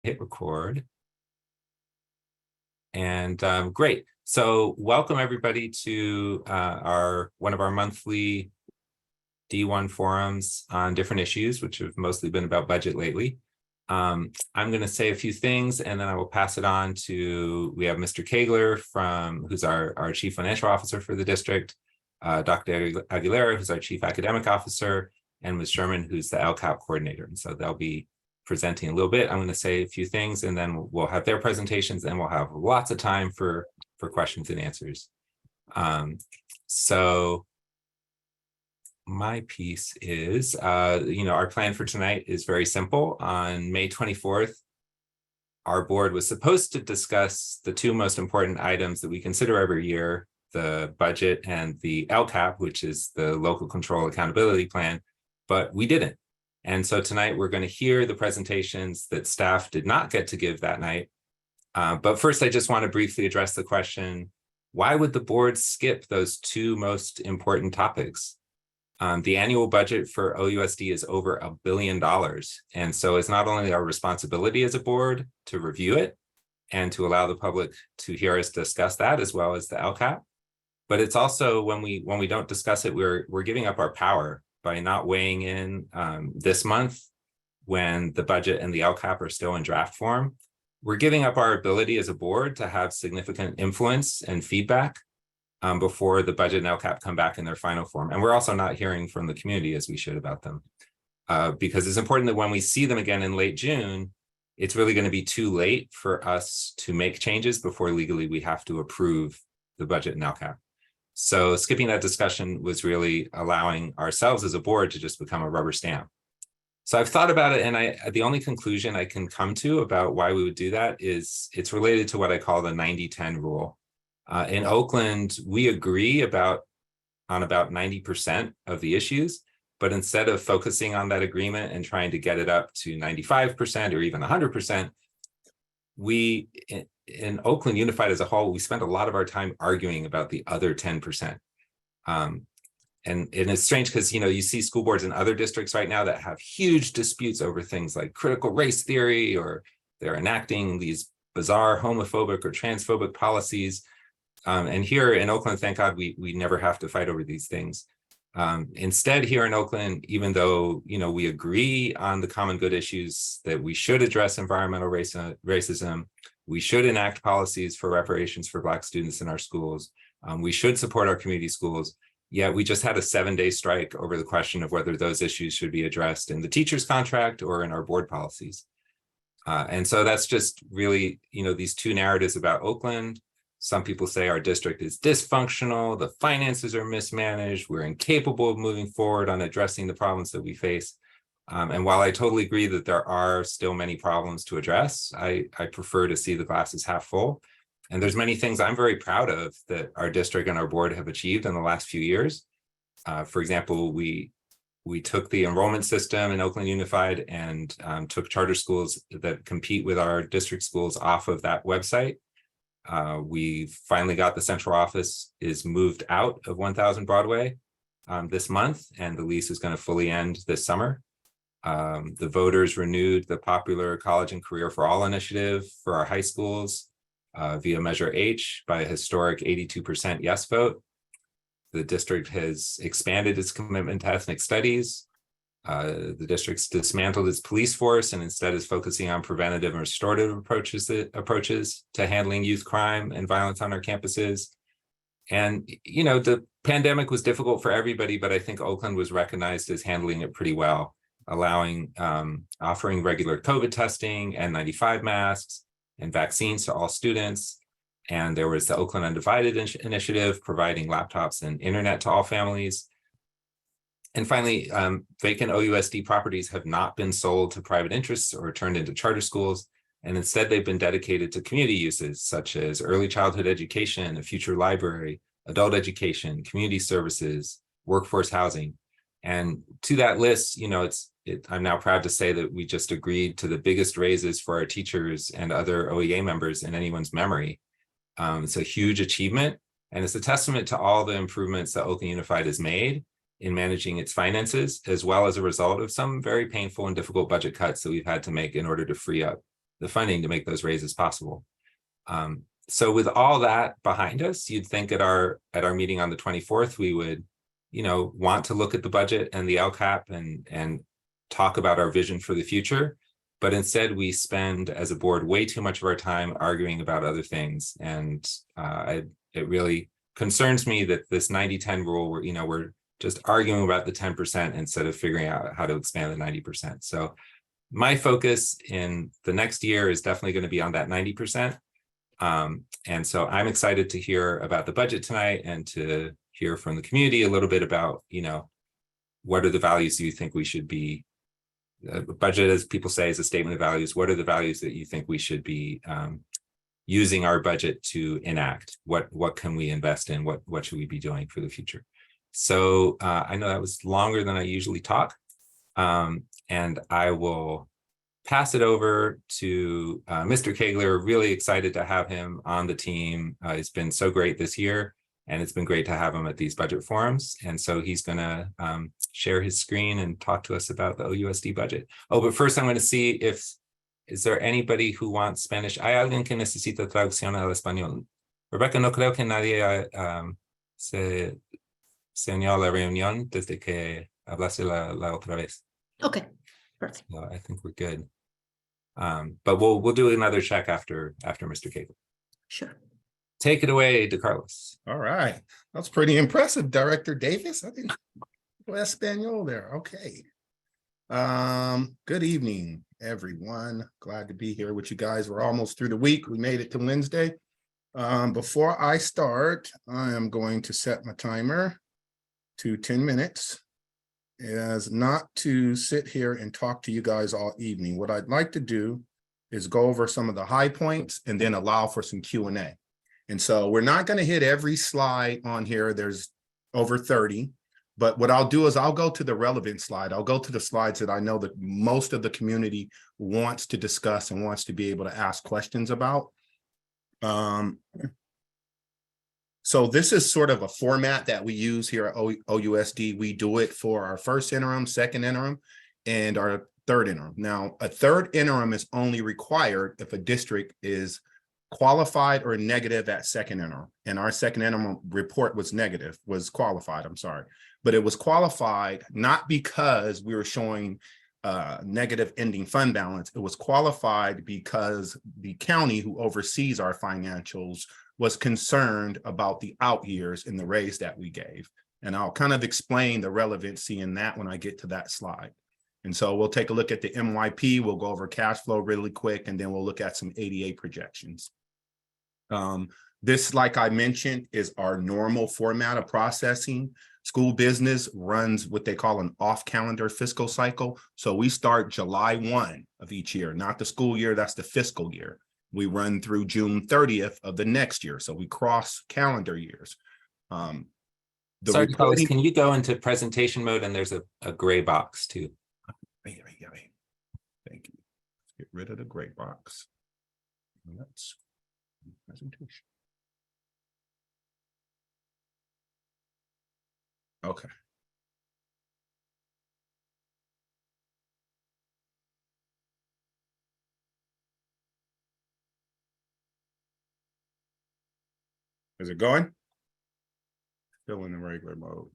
Hit record. And great. So welcome everybody to one of our monthly D1 forums on different issues, which have mostly been about budget lately. I'm going to say a few things and then I will pass it on to, we have Mr. Kaigler who's our Chief Financial Officer for the district, Dr. Aguilera, who's our Chief Academic Officer, and Ms. Sherman, who's the LCAP coordinator. And so they'll be presenting a little bit. I'm going to say a few things and then we'll have their presentations and we'll have lots of time for questions and answers. So my piece is, our plan for tonight is very simple. On May 24th, our board was supposed to discuss the two most important items that we consider every year, the budget and the LCAP, which is the Local Control Accountability Plan, but we didn't. And so tonight we're going to hear the presentations that staff did not get to give that night. But first, I just want to briefly address the question, why would the board skip those two most important topics? The annual budget for OUSD is over $1 billion. And so it's not only our responsibility as a board to review it and to allow the public to hear us discuss that as well as the LCAP, but it's also when we don't discuss it, we're giving up our power by not weighing in this month when the budget and the LCAP are still in draft form. We're giving up our ability as a board to have significant influence and feedback before the budget and LCAP come back in their final form. And we're also not hearing from the community as we should about them. Because it's important that when we see them again in late June, it's really going to be too late for us to make changes before legally we have to approve the budget and LCAP. So skipping that discussion was really allowing ourselves as a board to just become a rubber stamp. So I've thought about it, and the only conclusion I can come to about why we would do that is it's related to what I call the 90-10 rule. In Oakland, we agree on about 90% of the issues, but instead of focusing on that agreement and trying to get it up to 95% or even 100%, in Oakland Unified as a whole, we spend a lot of our time arguing about the other 10%. And it's strange because, you see school boards in other districts right now that have huge disputes over things like critical race theory, or they're enacting these bizarre homophobic or transphobic policies. And here in Oakland, thank God, we never have to fight over these things. Instead, here in Oakland, even though, we agree on the common good issues that we should address environmental racism, we should enact policies for reparations for Black students in our schools, we should support our community schools, yet we just had a 7-day strike over the question of whether those issues should be addressed in the teacher's contract or in our board policies. And so that's just really, these two narratives about Oakland. Some people say our district is dysfunctional, the finances are mismanaged, we're incapable of moving forward on addressing the problems that we face. And while I totally agree that there are still many problems to address, I prefer to see the glasses half full. And there's many things I'm very proud of that our district and our board have achieved in the last few years. For example, we took the enrollment system in Oakland Unified and took charter schools that compete with our district schools off of that website. We finally got the central office is moved out of 1000 Broadway this month, and the lease is going to fully end this summer. The voters renewed the popular College and Career for All initiative for our high schools via Measure H by a historic 82% yes vote. The district has expanded its commitment to ethnic studies. The district's dismantled its police force and instead is focusing on preventative and restorative approaches to handling youth crime and violence on our campuses. And, the pandemic was difficult for everybody, but I think Oakland was recognized as handling it pretty well, offering regular COVID testing, N95 masks, and vaccines to all students. And there was the Oakland Undivided initiative, providing laptops and internet to all families. And finally, vacant OUSD properties have not been sold to private interests or turned into charter schools, and instead they've been dedicated to community uses such as early childhood education, a future library, adult education, community services, workforce housing. And to that list, I'm now proud to say that we just agreed to the biggest raises for our teachers and other OEA members in anyone's memory. It's a huge achievement, and it's a testament to all the improvements that Oakland Unified has made in managing its finances, as well as a result of some very painful and difficult budget cuts that we've had to make in order to free up funding to make those raises possible. So with all that behind us, you'd think at our meeting on the 24th, we would, want to look at the budget and the LCAP and talk about our vision for the future. But instead, we spend as a board way too much of our time arguing about other things. And it really concerns me that this 90-10 rule, we're just arguing about the 10% instead of figuring out how to expand the 90%. So my focus in the next year is definitely going to be on that 90%. And so I'm excited to hear about the budget tonight and to hear from the community a little bit about, what are the values you think we should be, budget, as people say, is a statement of values. What are the values that you think we should be using our budget to enact? What can we invest in? What should we be doing for the future? So I know that was longer than I usually talk. And I will pass it over to Mr. Kaigler. Really excited to have him on the team. It's been so great this year, and it's been great to have him at these budget forums. And so he's going to share his screen and talk to us about the OUSD budget. Oh, but first I'm going to see is there anybody who wants Spanish? ¿Hay alguien que necesita traducción al español? Rebecca, no creo que nadie se unió a la reunión desde que hablaste la otra vez. Okay, perfect. So I think we're good. But we'll do another check after Mr. Kaigler. Sure. Take it away, DeCarlos. All right. That's pretty impressive, Director Davis. I didn't go Espanol there. Okay. Good evening, everyone. Glad to be here with you guys. We're almost through the week. We made it to Wednesday. Before I start, I am going to set my timer to 10 minutes. As not to sit here and talk to you guys all evening. What I'd like to do is go over some of the high points and then allow for some Q&A. And so we're not going to hit every slide on here. There's over 30. But what I'll do is I'll go to the relevant slide. I'll go to the slides that I know that most of the community wants to discuss and wants to be able to ask questions about. So this is sort of a format that we use here at OUSD. We do it for our first interim, second interim, and our third interim. Now, a third interim is only required if a district is qualified or negative at second interim. And our second interim report was qualified, I'm sorry. But it was qualified not because we were showing negative ending fund balance. It was qualified because the county who oversees our financials was concerned about the out years in the raise that we gave. And I'll kind of explain the relevancy in that when I get to that slide. And so we'll take a look at the MYP, we'll go over cash flow really quick, and then we'll look at some ADA projections. This, like I mentioned, is our normal format of processing. School business runs what they call an off-calendar fiscal cycle. So we start July 1 of each year, not the school year, that's the fiscal year. We run through June 30th of the next year. So we cross calendar years. Sorry, DeCarlos, can you go into presentation mode? And there's a gray box too. Thank you. Let's get rid of the gray box. Let's presentation. Okay. Is it going? Still in the regular mode.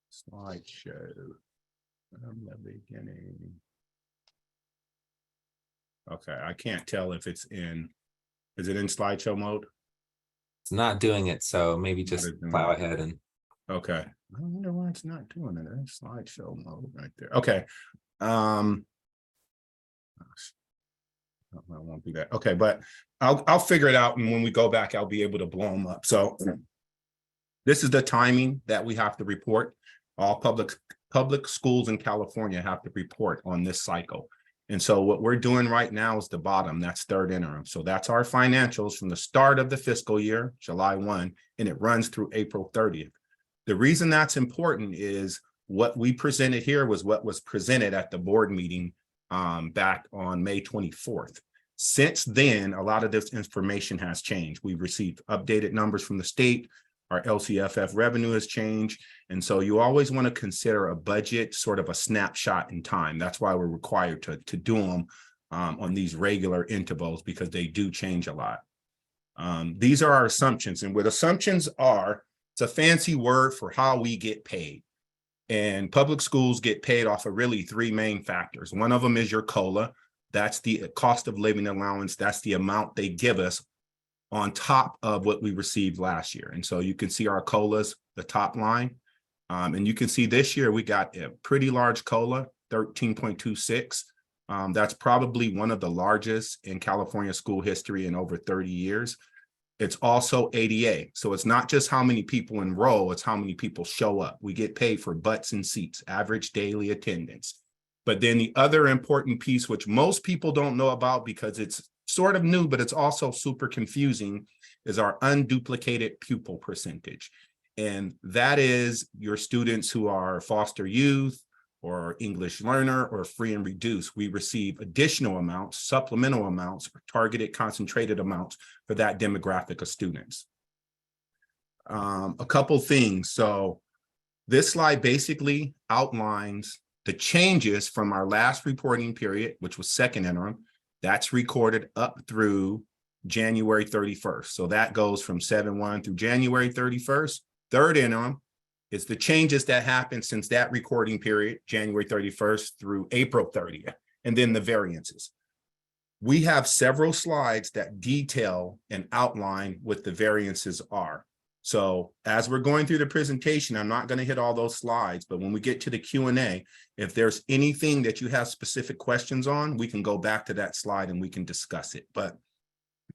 Slideshow from the beginning. Okay, I can't tell if it's in. Is it in slideshow mode? It's not doing it, so maybe just plow ahead and. Okay, I wonder why it's not doing it. It's slideshow mode right there. Okay. I won't do that. Okay, but I'll figure it out, and when we go back, I'll be able to blow them up. So this is the timing that we have to report. All public schools in California have to report on this cycle. And so what we're doing right now is the bottom, that's third interim. So that's our financials from the start of the fiscal year, July 1, and it runs through April 30th. The reason that's important is what we presented here was what was presented at the board meeting back on May 24th. Since then, a lot of this information has changed. We've received updated numbers from the state. our LCFF revenue has changed. And so you always want to consider a budget sort of a snapshot in time. That's why we're required to do them on these regular intervals, because they do change a lot. These are our assumptions, and what assumptions are, it's a fancy word for how we get paid. And public schools get paid off of really three main factors. One of them is your COLA. That's the cost of living allowance. That's the amount they give us on top of what we received last year. And so you can see our COLAs, the top line. And you can see this year we got a pretty large COLA, 13.26. That's probably one of the largest in California school history in over 30 years. It's also ADA. So it's not just how many people enroll, it's how many people show up. We get paid for butts and seats, average daily attendance. But then the other important piece, which most people don't know about because it's sort of new, but it's also super confusing, is our unduplicated pupil percentage. And that is your students who are foster youth or English learner or free and reduced. We receive additional amounts, supplemental amounts, or targeted concentrated amounts for that demographic of students. A couple things. So this slide basically outlines the changes from our last reporting period, which was second interim. That's recorded up through January 31st. So that goes from 7/1 through January 31st. Third interim is the changes that happened since that recording period, January 31st through April 30th, and then the variances. We have several slides that detail and outline what the variances are. So as we're going through the presentation, I'm not going to hit all those slides, but when we get to the Q&A, if there's anything that you have specific questions on, we can go back to that slide and we can discuss it. But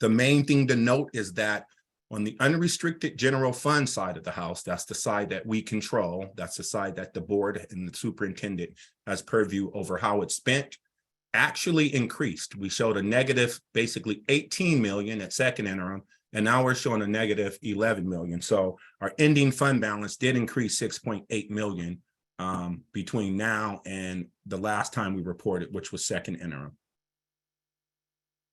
the main thing to note is that on the unrestricted general fund side of the house, that's the side that we control. That's the side that the board and the superintendent has purview over how it's spent, actually increased. We showed a negative, basically 18 million at second interim, and now we're showing a negative 11 million. So our ending fund balance did increase 6.8 million between now and the last time we reported, which was second interim.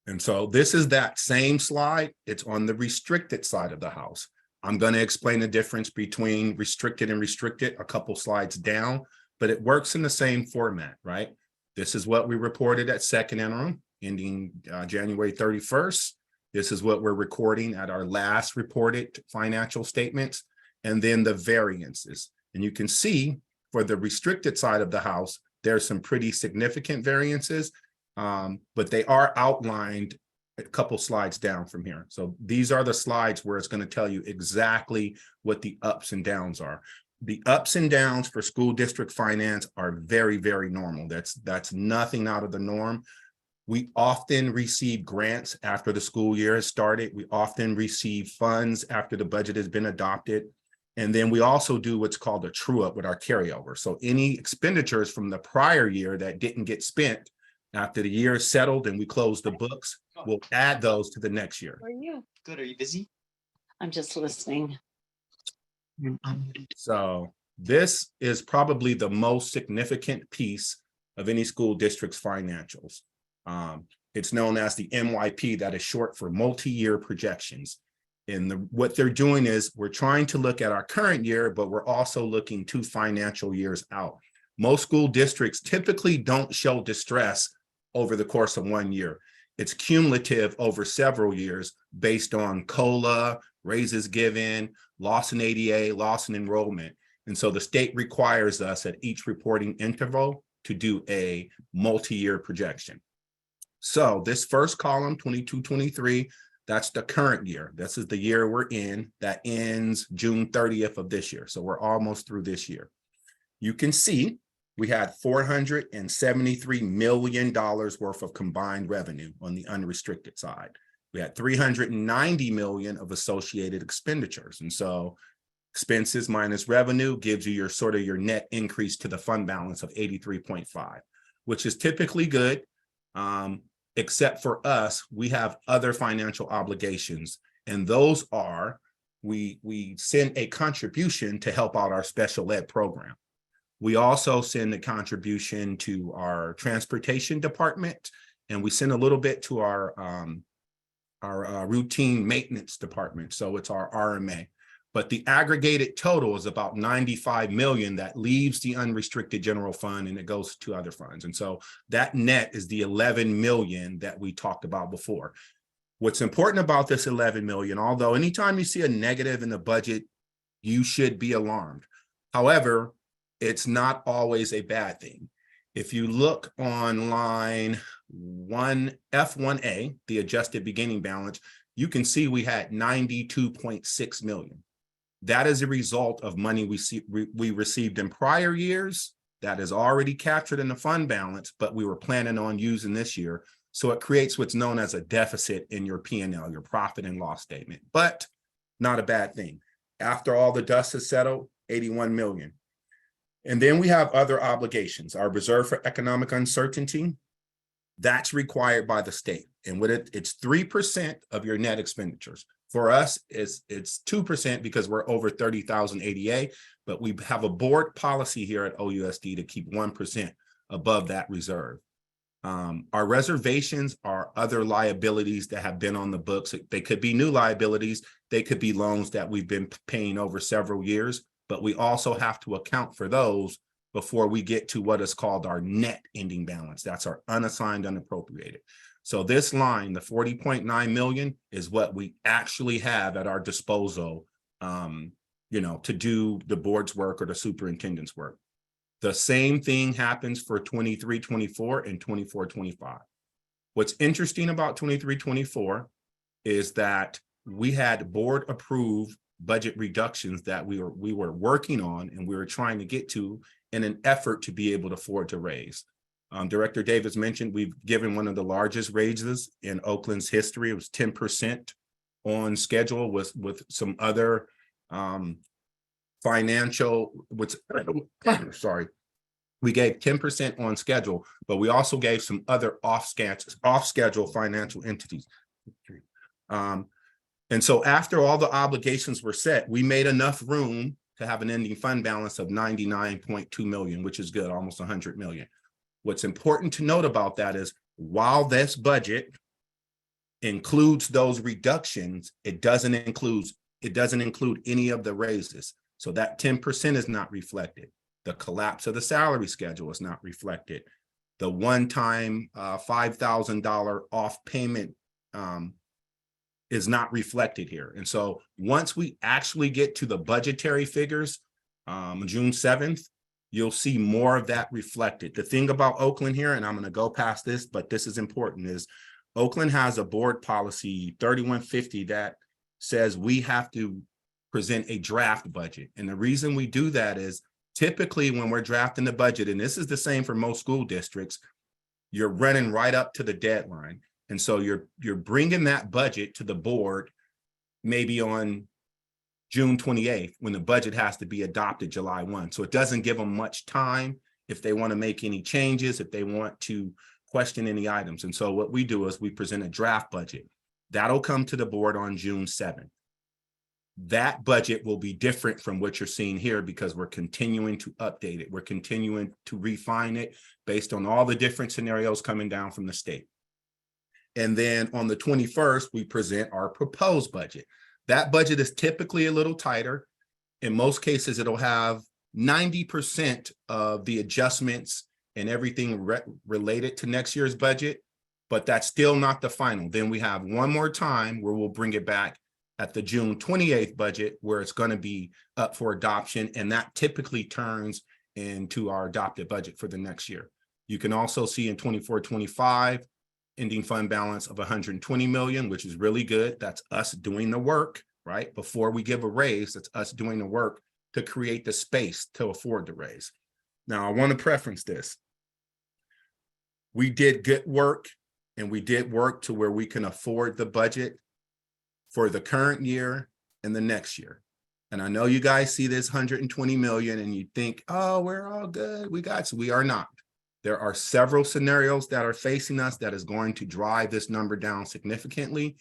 And so this is that same slide. It's on the restricted side of the house. I'm going to explain the difference between restricted and restricted a couple slides down, but it works in the same format, right? This is what we reported at second interim, ending January 31st. This is what we're recording at our last reported financial statements, and then the variances. And you can see for the restricted side of the house, there's some pretty significant variances. But they are outlined a couple slides down from here. So these are the slides where it's going to tell you exactly what the ups and downs are. The ups and downs for school district finance are very, very normal. That's nothing out of the norm. We often receive grants after the school year has started. We often receive funds after the budget has been adopted. And then we also do what's called a true up with our carryover. So any expenditures from the prior year that didn't get spent after the year is settled and we close the books, we'll add those to the next year. How are you? Good. Are you busy? I'm just listening. So this is probably the most significant piece of any school district's financials. It's known as the MYP, that is short for multi-year projections. And what they're doing is we're trying to look at our current year, but we're also looking 2 financial years out. Most school districts typically don't show distress over the course of 1 year. It's cumulative over several years based on COLA, raises given, loss in ADA, loss in enrollment. And so the state requires us at each reporting interval to do a multi-year projection. So this first column, 22-23, that's the current year. This is the year we're in that ends June 30th of this year. So we're almost through this year. You can see we had $473 million worth of combined revenue on the unrestricted side. We had $390 million of associated expenditures. And so expenses minus revenue gives you your sort of your net increase to the fund balance of 83.5, which is typically good. Except for us, we have other financial obligations. And those are, we send a contribution to help out our special ed program. We also send a contribution to our transportation department, and we send a little bit to our routine maintenance department. So it's our RMA. but the aggregated total is about 95 million that leaves the unrestricted general fund and it goes to other funds. And so that net is the 11 million that we talked about before. What's important about this 11 million, although anytime you see a negative in the budget, you should be alarmed. However, it's not always a bad thing. If you look on line F1A, the adjusted beginning balance, you can see we had 92.6 million. That is a result of money we received in prior years that is already captured in the fund balance, but we were planning on using this year. So it creates what's known as a deficit in your P&L, your profit and loss statement, but not a bad thing. After all the dust has settled, 81 million. And then we have other obligations. Our reserve for economic uncertainty, that's required by the state. And with it, it's 3% of your net expenditures. For us, it's 2% because we're over 30,000 ADA, but we have a board policy here at OUSD to keep 1% above that reserve. Our reservations are other liabilities that have been on the books. They could be new liabilities. They could be loans that we've been paying over several years, but we also have to account for those before we get to what is called our net ending balance. That's our unassigned unappropriated. So this line, the 40.9 million, is what we actually have at our disposal, to do the board's work or the superintendent's work. The same thing happens for 23-24 and 24-25. What's interesting about 23-24 is that we had board approved budget reductions that we were working on and we were trying to get to in an effort to be able to afford to raise. Director Davis mentioned we've given one of the largest raises in Oakland's history. It was 10% on schedule with some other financial, we gave 10% on schedule, but we also gave some other off-schedule financial entities. And so after all the obligations were set, we made enough room to have an ending fund balance of 99.2 million, which is good, almost 100 million. What's important to note about that is while this budget includes those reductions, it doesn't include any of the raises. So that 10% is not reflected. The collapse of the salary schedule is not reflected. The one-time $5,000 off payment is not reflected here. And so once we actually get to the budgetary figures, June 7th, you'll see more of that reflected. The thing about Oakland here, and I'm going to go past this, but this is important, is Oakland has a board policy 3150 that says we have to present a draft budget. And the reason we do that is typically when we're drafting the budget, and this is the same for most school districts, you're running right up to the deadline. And so you're bringing that budget to the board maybe on June 28th when the budget has to be adopted July 1. So it doesn't give them much time if they want to make any changes, if they want to question any items. And so what we do is we present a draft budget. That'll come to the board on June 7th. That budget will be different from what you're seeing here because we're continuing to update it. We're continuing to refine it based on all the different scenarios coming down from the state. And then on the 21st, we present our proposed budget. That budget is typically a little tighter. In most cases, it'll have 90% of the adjustments and everything related to next year's budget, but that's still not the final. Then we have one more time where we'll bring it back at the June 28th budget where it's going to be up for adoption. And that typically turns into our adopted budget for the next year. You can also see in 24-25, ending fund balance of 120 million, which is really good. That's us doing the work, right? Before we give a raise, that's us doing the work to create the space to afford the raise. Now, I want to preference this. We did good work and we did work to where we can afford the budget for the current year and the next year. And I know you guys see this 120 million and you think, oh, we're all good. We are not. There are several scenarios that are facing us that is going to drive this number down significantly.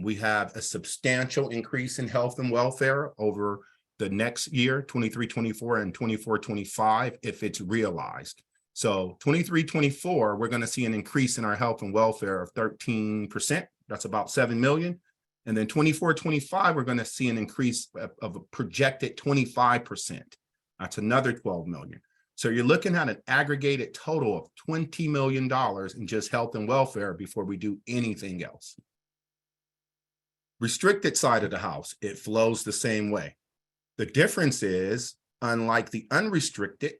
We have a substantial increase in health and welfare over the next year, 23-24 and 24-25, if it's realized. So 23-24, we're going to see an increase in our health and welfare of 13%. That's about 7 million. And then 24-25, we're going to see an increase of a projected 25%. That's another 12 million. So you're looking at an aggregated total of $20 million in just health and welfare before we do anything else. Restricted side of the house, it flows the same way. The difference is, unlike the unrestricted,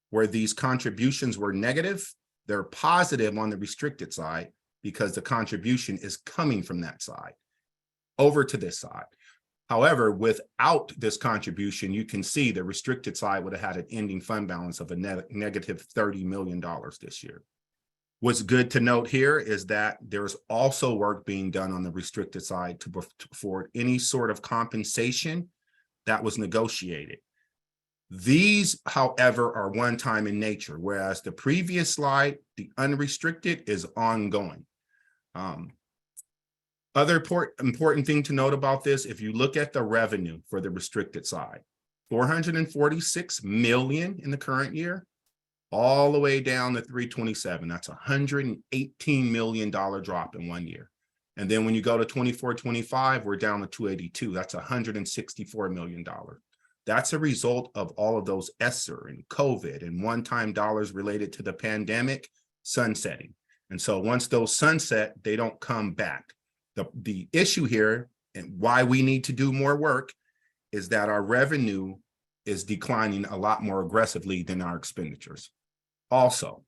where these contributions were negative, they're positive on the restricted side because the contribution is coming from that side over to this side. However, without this contribution, you can see the restricted side would have had an ending fund balance of a negative $30 million this year. What's good to note here is that there's also work being done on the restricted side to afford any sort of compensation that was negotiated. These, however, are one-time in nature, whereas the previous slide, the unrestricted, is ongoing. Other important thing to note about this, if you look at the revenue for the restricted side, 446 million in the current year, all the way down to 327. That's $118 million drop in 1 year. And then when you go to 24-25, we're down to 282. That's $164 million. That's a result of all of those ESSER and COVID and one-time dollars related to the pandemic sunsetting. And so once those sunset, they don't come back. The issue here and why we need to do more work is that our revenue is declining a lot more aggressively than our expenditures. Also,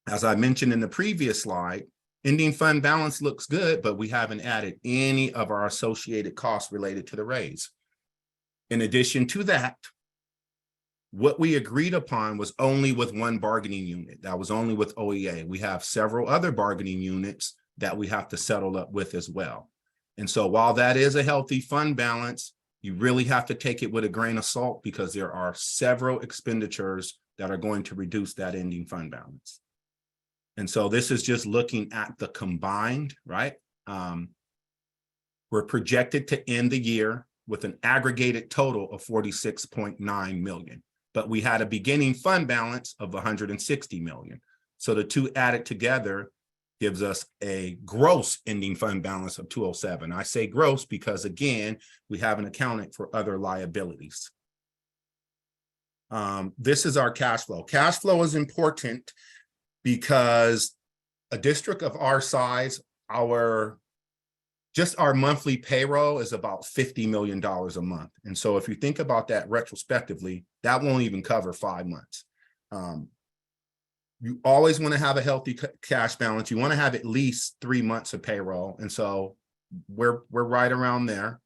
as I mentioned in the previous slide, ending fund balance looks good, but we haven't added any of our associated costs related to the raise. In addition to that, what we agreed upon was only with one bargaining unit. That was only with OEA. We have several other bargaining units that we have to settle up with as well. And so while that is a healthy fund balance, you really have to take it with a grain of salt because there are several expenditures that are going to reduce that ending fund balance. And so this is just looking at the combined, right? We're projected to end the year with an aggregated total of 46.9 million, but we had a beginning fund balance of 160 million. So the two added together gives us a gross ending fund balance of 207. I say gross because, again, we haven't accounted for other liabilities. This is our cash flow. Cash flow is important because a district of our size, just our monthly payroll is about $50 million a month. And so if you think about that retrospectively, that won't even cover 5 months. You always want to have a healthy cash balance. You want to have at least 3 months of payroll. And so we're right around there.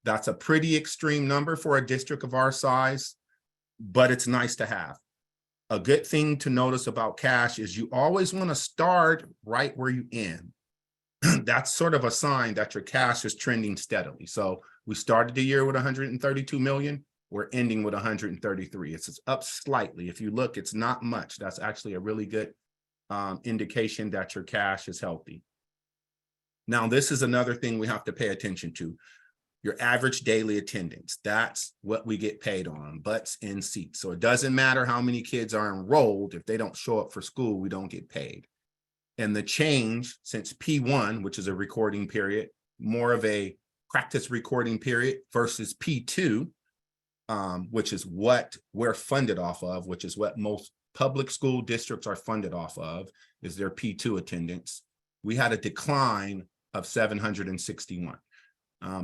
That's a pretty extreme number for a district of our size, but it's nice to have. A good thing to notice about cash is you always want to start right where you end. That's sort of a sign that your cash is trending steadily. So we started the year with 132 million. We're ending with 133. It's up slightly. If you look, it's not much. That's actually a really good indication that your cash is healthy. Now, this is another thing we have to pay attention to. Your average daily attendance. That's what we get paid on, butts in seats. So it doesn't matter how many kids are enrolled. If they don't show up for school, we don't get paid. And the change since P1, which is a recording period, more of a practice recording period versus P2, which is what we're funded off of, which is what most public school districts are funded off of, is their P2 attendance. We had a decline of 761.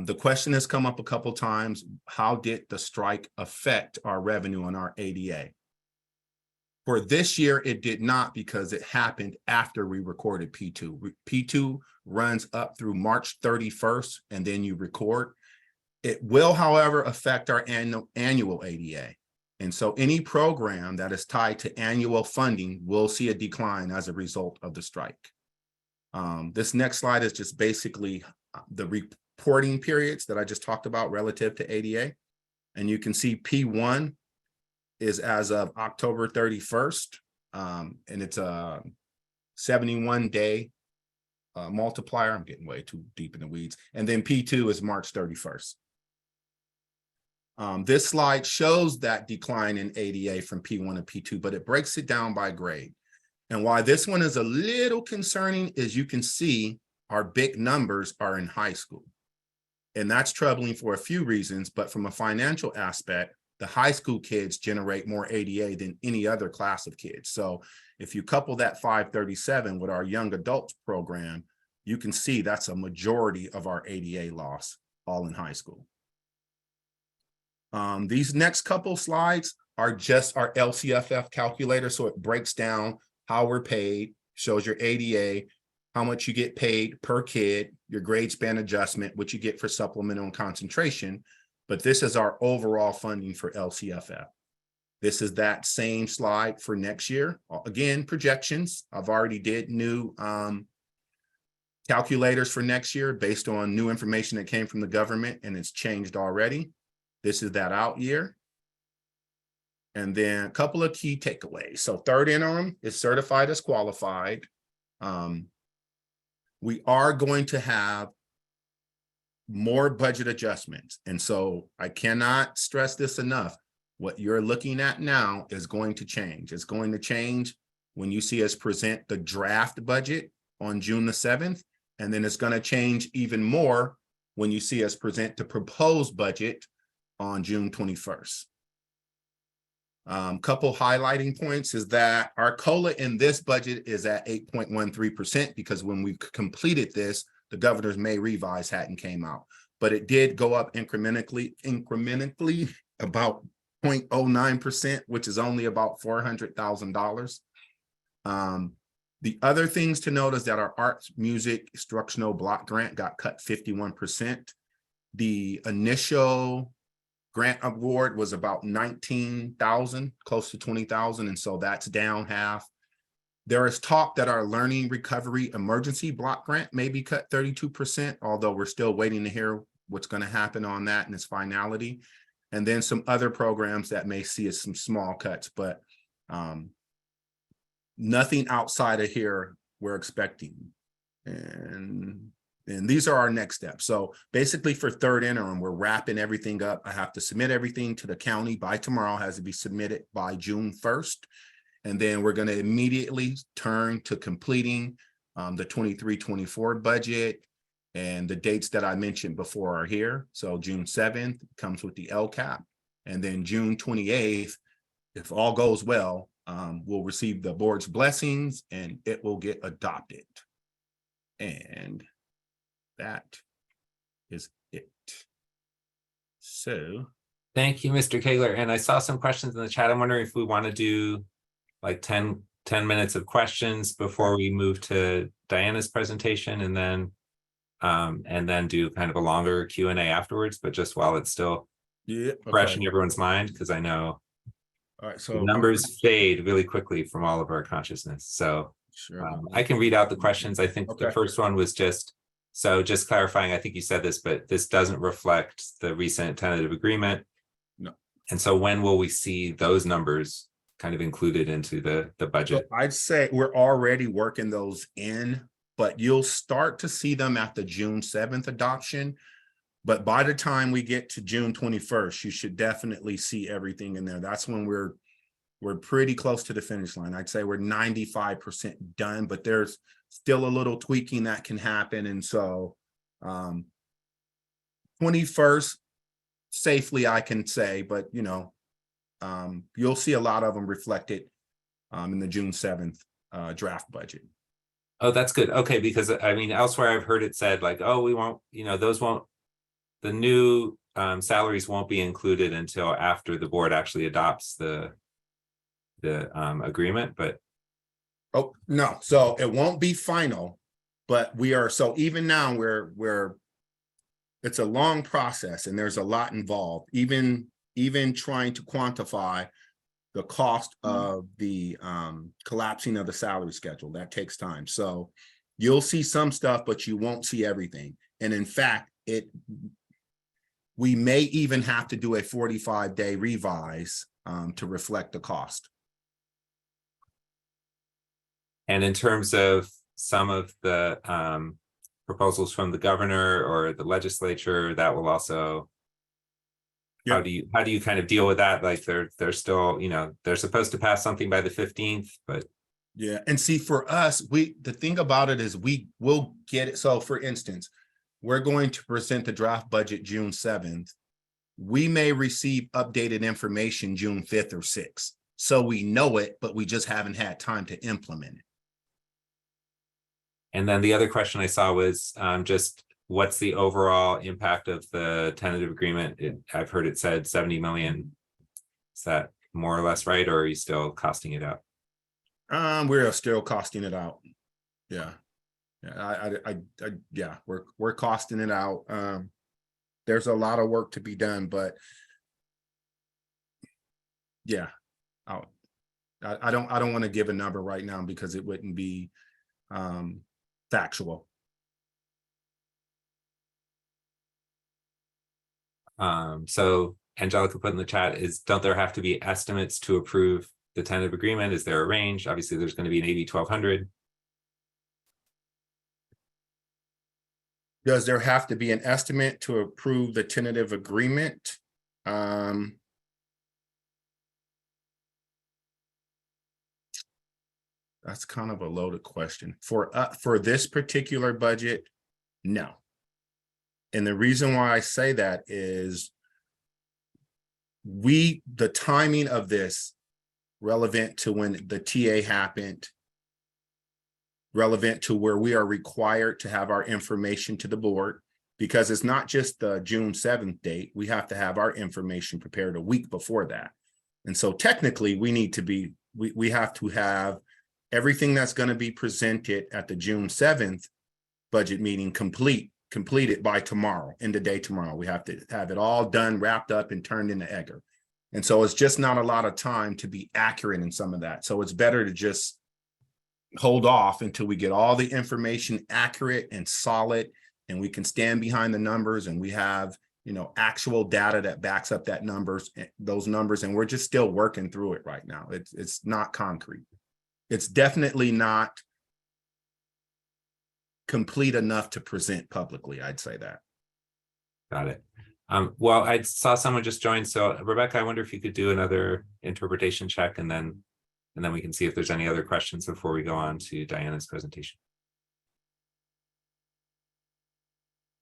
The question has come up a couple times, how did the strike affect our revenue on our ADA? For this year, it did not because it happened after we recorded P2. P2 runs up through March 31st, and then you record. It will, however, affect our annual ADA. And so any program that is tied to annual funding will see a decline as a result of the strike. This next slide is just basically the reporting periods that I just talked about relative to ADA. And you can see P1 is as of October 31st, and it's a 71-day multiplier. I'm getting way too deep in the weeds. And then P2 is March 31st. This slide shows that decline in ADA from P1 to P2, but it breaks it down by grade. And why this one is a little concerning is you can see our big numbers are in high school. And that's troubling for a few reasons, but from a financial aspect, the high school kids generate more ADA than any other class of kids. So if you couple that 537 with our young adults program, you can see that's a majority of our ADA loss, all in high school. These next couple slides are just our LCFF calculator. So it breaks down how we're paid, shows your ADA, how much you get paid per kid, your grade span adjustment, what you get for supplemental and concentration. But this is our overall funding for LCFF. This is that same slide for next year. Again, projections. I've already did new calculators for next year based on new information that came from the government, and it's changed already. This is that out year. And then a couple of key takeaways. So third interim is certified as qualified. We are going to have more budget adjustments. And so I cannot stress this enough. What you're looking at now is going to change. It's going to change when you see us present the draft budget on June the 7th. And then it's going to change even more when you see us present the proposed budget on June 21st. Couple highlighting points is that our COLA in this budget is at 8.13% because when we completed this, the governor's May revise hadn't came out, but it did go up incrementally about 0.09%, which is only about $400,000. The other things to note is that our arts, music, instructional block grant got cut 51%. The initial grant award was about 19,000, close to 20,000. And so that's down half. There is talk that our learning recovery emergency block grant may be cut 32%, although we're still waiting to hear what's going to happen on that and its finality. And then some other programs that may see some small cuts, but nothing outside of here we're expecting. And these are our next steps. So basically for third interim, we're wrapping everything up. I have to submit everything to the county by tomorrow, has to be submitted by June 1st. And then we're going to immediately turn to completing the 23-24 budget. And the dates that I mentioned before are here. So June 7th comes with the LCAP. And then June 28th, if all goes well, we'll receive the board's blessings and it will get adopted. And that is it. So. Thank you, Mr. Kaigler. And I saw some questions in the chat. I'm wondering if we want to do like 10 minutes of questions before we move to Diana's presentation and then do kind of a longer Q&A afterwards, but just while it's still fresh in everyone's mind, because I know all right, so the numbers fade really quickly from all of our consciousness. So sure. I can read out the questions. I think the first one was just clarifying, I think you said this, but this doesn't reflect the recent tentative agreement. No. And so when will we see those numbers kind of included into the budget? So I'd say we're already working those in, but you'll start to see them at the June 7th adoption. But by the time we get to June 21st, you should definitely see everything in there. That's when we're pretty close to the finish line. I'd say we're 95% done, but there's still a little tweaking that can happen. And so 21st, safely I can say, but you'll see a lot of them reflected in the June 7th draft budget. Oh, that's good. Okay, because I mean, elsewhere I've heard it said like, oh, we won't, the new salaries won't be included until after the board actually adopts the agreement, but. Oh, no, so it won't be final, but we are, so even now we're it's a long process and there's a lot involved, even trying to quantify the cost of the collapsing of the salary schedule. That takes time. So you'll see some stuff, but you won't see everything. And in fact, we may even have to do a 45-day revise to reflect the cost. And in terms of some of the proposals from the governor or the legislature, that will also, how do you kind of deal with that? Like they're still, they're supposed to pass something by the 15th, but. Yeah, and see, for us, the thing about it is we will get it. So for instance, we're going to present the draft budget June 7th. We may receive updated information June 5th or 6th. So we know it, but we just haven't had time to implement it. And then the other question I saw was just what's the overall impact of the tentative agreement? I've heard it said 70 million. Is that more or less right, or are you still costing it out? We're still costing it out. Yeah. Yeah, we're costing it out. There's a lot of work to be done, but yeah, I don't want to give a number right now because it wouldn't be factual. So Angelica put in the chat don't there have to be estimates to approve the tentative agreement? Is there a range? Obviously, there's going to be an AB 1200. Does there have to be an estimate to approve the tentative agreement? That's kind of a loaded question. For this particular budget, no. And the reason why I say that is the timing of this relevant to when the TA happened, relevant to where we are required to have our information to the board, because it's not just the June 7th date. We have to have our information prepared a week before that. And so technically we have to have everything that's going to be presented at the June 7th budget meeting completed by tomorrow, end of day tomorrow. We have to have it all done, wrapped up, and turned into Egger. And so it's just not a lot of time to be accurate in some of that. So it's better to just hold off until we get all the information accurate and solid, and we can stand behind the numbers, and we have, actual data that backs up those numbers. And we're just still working through it right now. It's not concrete. It's definitely not complete enough to present publicly. I'd say that. Got it. Well, I saw someone just joined. So Rebecca, I wonder if you could do another interpretation check, and then we can see if there's any other questions before we go on to Diana's presentation.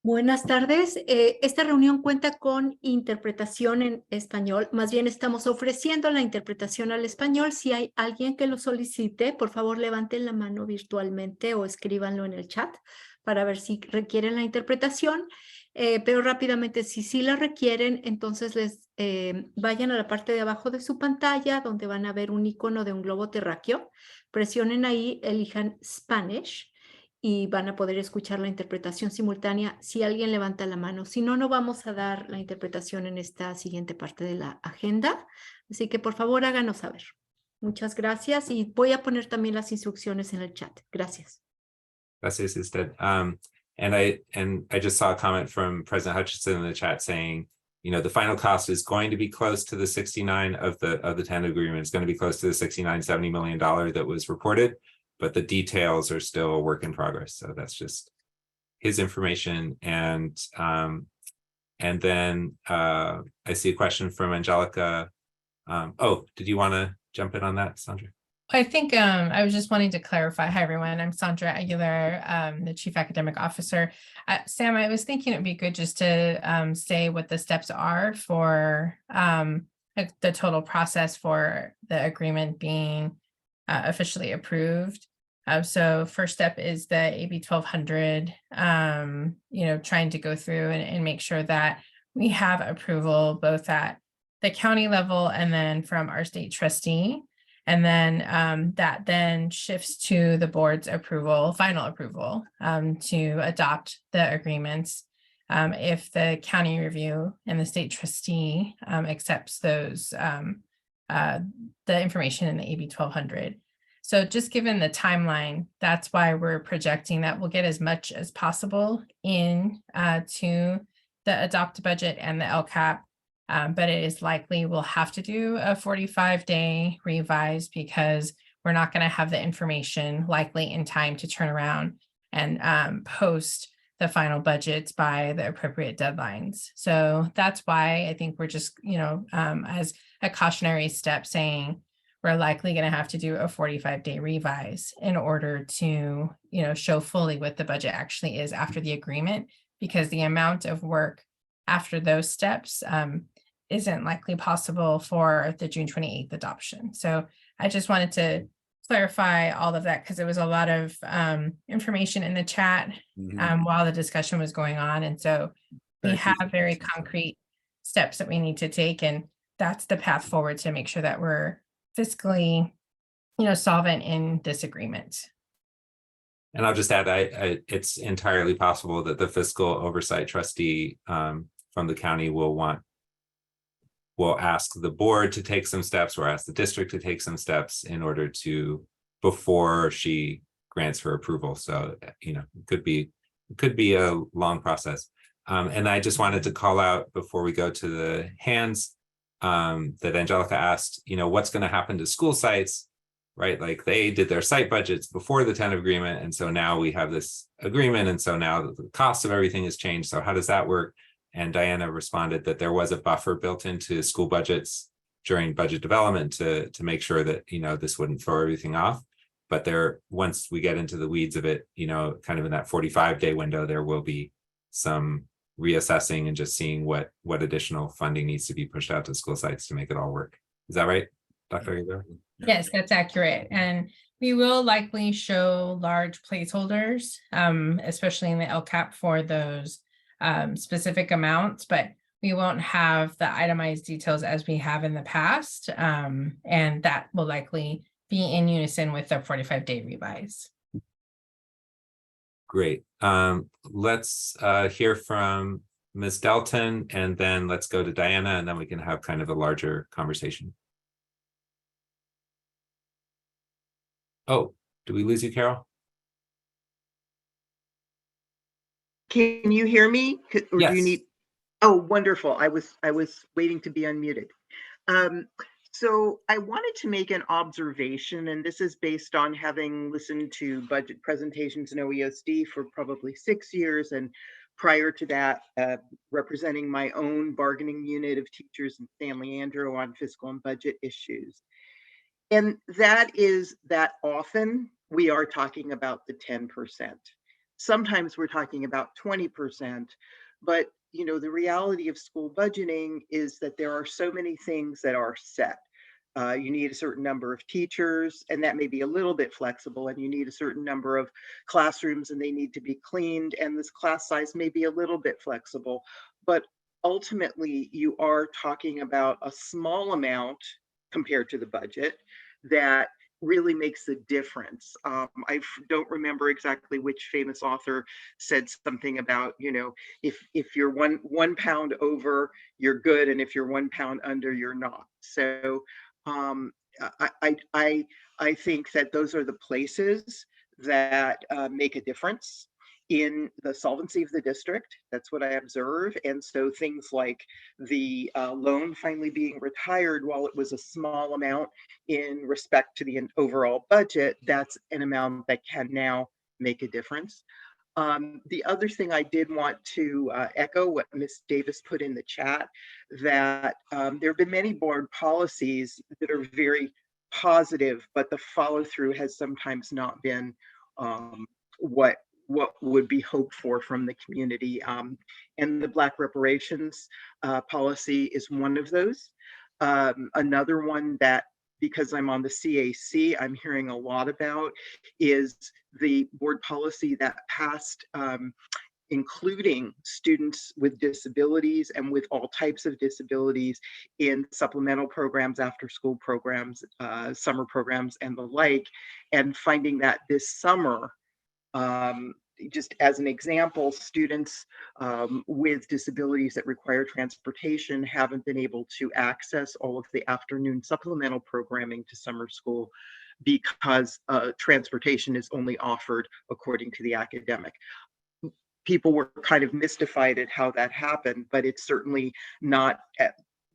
Buenas tardes. Esta reunión cuenta con interpretación en español. Más bien estamos ofreciendo la interpretación al español. Si hay alguien que lo solicite, por favor levanten la mano virtualmente o escríbanlo en el chat para ver si requieren la interpretación. Pero rápidamente, si sí la requieren, entonces vayan a la parte de abajo de su pantalla donde van a ver un icono de un globo terráqueo. Presionen ahí, elijan Spanish y van a poder escuchar la interpretación simultánea si alguien levanta la mano. Si no, no vamos a dar la interpretación en esta siguiente parte de la agenda. Así que por favor háganos saber. Muchas gracias y voy a poner también las instrucciones en el chat. Gracias. Gracias, Usted. And I just saw a comment from President Hutchinson in the chat saying, the final cost is going to be close to the 69 of the tentative agreement. It's going to be close to the $69-70 million that was reported, but the details are still a work in progress. So that's just his information. And then I see a question from Angelica. Did you want to jump in on that, Sondra? I think I was just wanting to clarify. Hi, everyone. I'm Sondra Aguilera, the Chief Academic Officer. Sam, I was thinking it would be good just to say what the steps are for the total process for the agreement being officially approved. So first step is the AB 1200, trying to go through and make sure that we have approval both at the county level and then from our state trustee. And then that then shifts to the board's final approval to adopt the agreements. If the county review and the state trustee accepts those, the information in the AB 1200. So just given the timeline, that's why we're projecting that we'll get as much as possible in to the adopt budget and the LCAP. But it is likely we'll have to do a 45-day revise because we're not going to have the information likely in time to turn around and post the final budgets by the appropriate deadlines. So that's why I think we're just, as a cautionary step saying we're likely going to have to do a 45-day revise in order to, show fully what the budget actually is after the agreement, because the amount of work after those steps isn't likely possible for the June 28th adoption. So I just wanted to clarify all of that, because there was a lot of information in the chat while the discussion was going on. And so we Thank you. have very concrete steps that we need to take, and that's the path forward to make sure that we're fiscally, solvent in this agreement. And I'll just add, it's entirely possible that the fiscal oversight trustee from the county will ask the board to take some steps, or ask the district to take some steps in order to, before she grants her approval. So, it could be a long process. And I just wanted to call out before we go to the hands that Angelica asked, what's going to happen to school sites, right? Like, they did their site budgets before the tentative agreement. And so now we have this agreement. And so now the cost of everything has changed. So how does that work? And Diana responded that there was a buffer built into school budgets during budget development to make sure that, this wouldn't throw everything off. But once we get into the weeds of it, kind of in that 45-day window, there will be some reassessing and just seeing what additional funding needs to be pushed out to school sites to make it all work. Is that right, Dr. Kaigler? Yes, that's accurate. And we will likely show large placeholders, especially in the LCAP for those specific amounts, but we won't have the itemized details as we have in the past. And that will likely be in unison with the 45-day revise. Great. Let's hear from Ms. Delton, and then let's go to Diana, and then we can have kind of a larger conversation. Oh, do we lose you, Carol? Can you hear me? Or Yes. do you need? Oh, wonderful. I was waiting to be unmuted. So I wanted to make an observation, and this is based on having listened to budget presentations in OESD for probably 6 years, and prior to that, representing my own bargaining unit of teachers in San Leandro on fiscal and budget issues. And that is that often we are talking about the 10%. Sometimes we're talking about 20%, but the reality of school budgeting is that there are so many things that are set. You need a certain number of teachers, and that may be a little bit flexible, and you need a certain number of classrooms, and they need to be cleaned, and this class size may be a little bit flexible. But ultimately, you are talking about a small amount compared to the budget that really makes a difference. I don't remember exactly which famous author said something about, if you're one pound over, you're good, and if you're 1 pound under, you're not. So I think that those are the places that make a difference in the solvency of the district. That's what I observe. And so things like the loan finally being retired, while it was a small amount in respect to the overall budget, that's an amount that can now make a difference. The other thing I did want to echo what Ms. Davis put in the chat, that there have been many board policies that are very positive, but the follow through has sometimes not been what would be hoped for from the community. And the Black reparations policy is one of those. Another one that, because I'm on the CAC, I'm hearing a lot about is the board policy that passed, including students with disabilities and with all types of disabilities in supplemental programs, after school programs, summer programs, and the like, and finding that this summer, just as an example, students with disabilities that require transportation haven't been able to access all of the afternoon supplemental programming to summer school because transportation is only offered according to the academic. People were kind of mystified at how that happened, but it's certainly not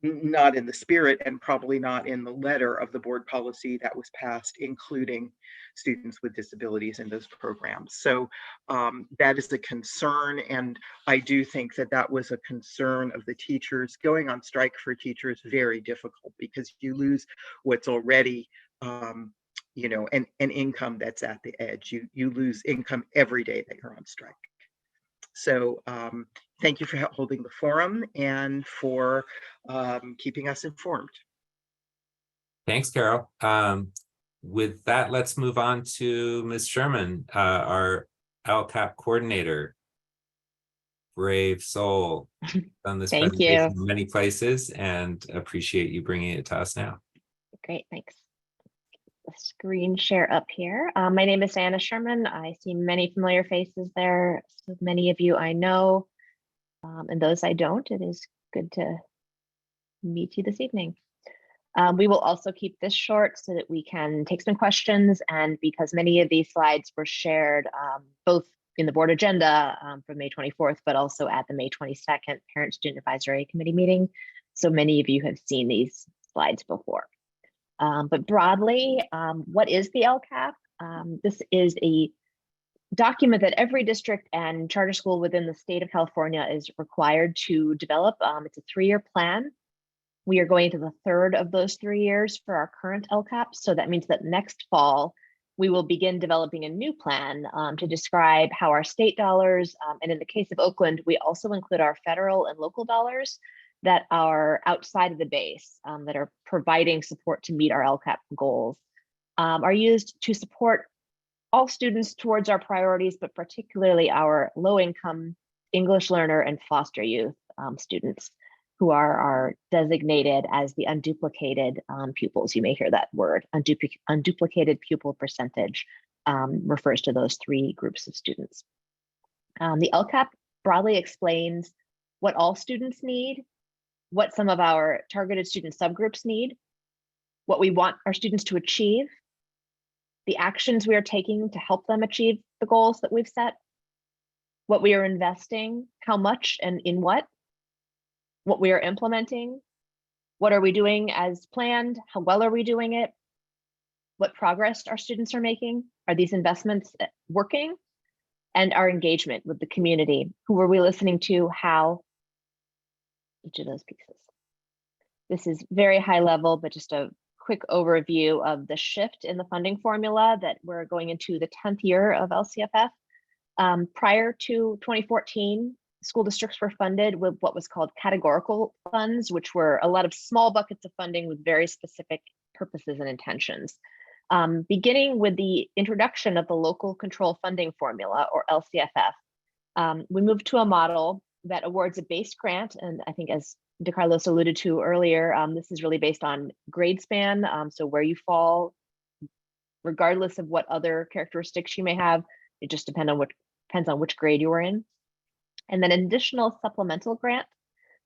not in the spirit and probably not in the letter of the board policy that was passed, including students with disabilities in those programs. So that is a concern. And I do think that that was a concern of the teachers. Going on strike for teachers, very difficult, because you lose what's already you know, an income that's at the edge. You lose income every day that you're on strike. So thank you for holding the forum and for keeping us informed. Thanks, Carol. With that, let's move on to Ms. Sherman, our LCAP coordinator. Brave soul. Done this Thank presentation you. in many places, and appreciate you bringing it to us now. Great, thanks. The screen share up here. My name is Anna Sherman. I see many familiar faces there. So many of you I know, and those I don't. It is good to meet you this evening. We will also keep this short so that we can take some questions, and because many of these slides were shared both in the board agenda for May 24th, but also at the May 22nd Parent-Student Advisory Committee meeting. So many of you have seen these slides before. But broadly, what is the LCAP? This is a document that every district and charter school within the state of California is required to develop. It's a 3-year plan. We are going to the 3rd of those 3 years for our current LCAP. So that means that next fall, we will begin developing a new plan to describe how our state dollars, and in the case of Oakland, we also include our federal and local dollars that are outside of the base, that are providing support to meet our LCAP goals, are used to support all students towards our priorities, but particularly our low-income English learner and foster youth students, who are designated as the unduplicated pupils. You may hear that word, unduplicated pupil percentage, refers to those 3 groups of students. The LCAP broadly explains what all students need, what some of our targeted student subgroups need, what we want our students to achieve, the actions we are taking to help them achieve the goals that we've set, what we are investing, how much and in what we are implementing, what are we doing as planned, how well are we doing it, what progress our students are making, are these investments working, and our engagement with the community, who are we listening to, how, each of those pieces. This is very high level, but just a quick overview of the shift in the funding formula that we're going into the 10th year of LCFF. Prior to 2014, school districts were funded with what was called categorical funds, which were a lot of small buckets of funding with very specific purposes and intentions. Beginning with the introduction of the local control funding formula, or LCFF, we moved to a model that awards a base grant. And I think, as DeCarlos alluded to earlier, this is really based on grade span. So where you fall, regardless of what other characteristics you may have, it just depends on which grade you are in. And then an additional supplemental grant